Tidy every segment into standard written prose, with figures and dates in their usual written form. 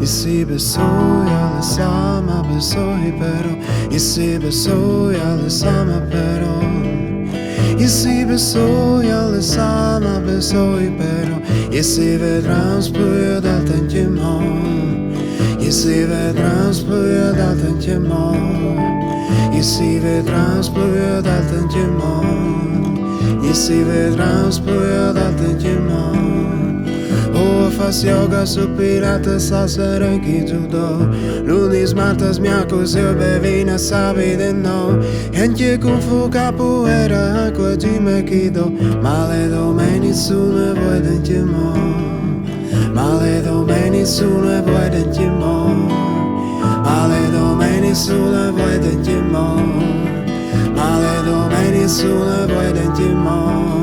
Ici besoja le sama besoji pero Ici besoja le sama pero Ici besoja le sama besoji pero Ici vedrán spluja dal tentimo Ici vedrán spluja dal tentimo Ici vedrán spluja dal tentimo Ici vedrán spluja dal tentimo Faz yoga supirată sa serenchi judo Lunis, martes, miércoles bevina sabe de no Gente kung fu capoeira acqua di mechido Male domeni sulle voi dentimo Male domeni sulle voi dentimo Male domeni sulle voi dentimo Male domeni sulle voi dentimo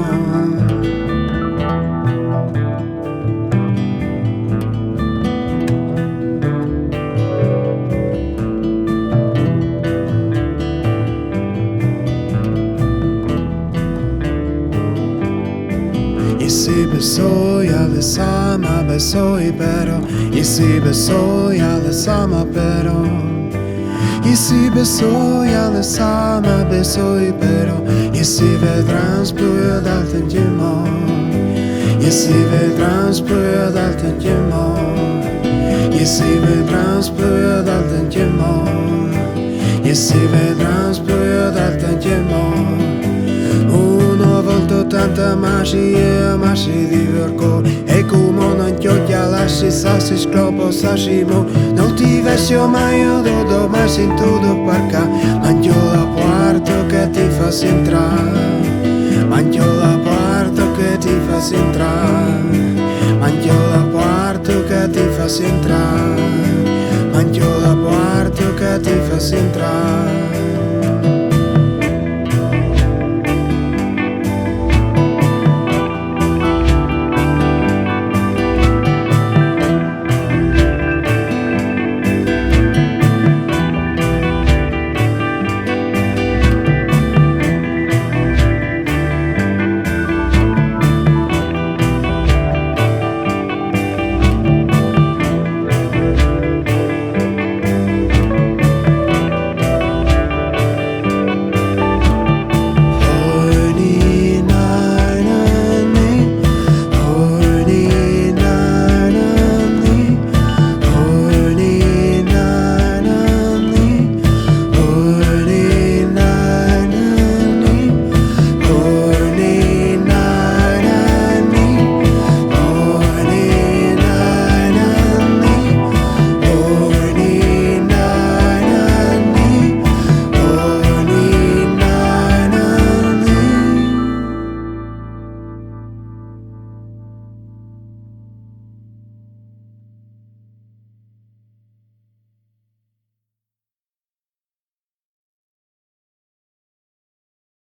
Ici besoja le sama besoji pero Ici besoja le sama pero Ici besoja le sama besoji pero Ici vedrán spluja dal tentimo Ici vedrán spluja dal tentimo Ici vedrán spluja dal tentimo Ici vedrán spluja dal tentimo Tanta magia, magia di vergo E come non chiocchia lasci sassi sclopo sashimo Non ti vescio mai io do mai sin tutto parca Mangio la porta che ti fa entrare Mangio la porta che ti fa entrare Mangio la porta che ti fa entrare Mangio la porta che ti fa entrare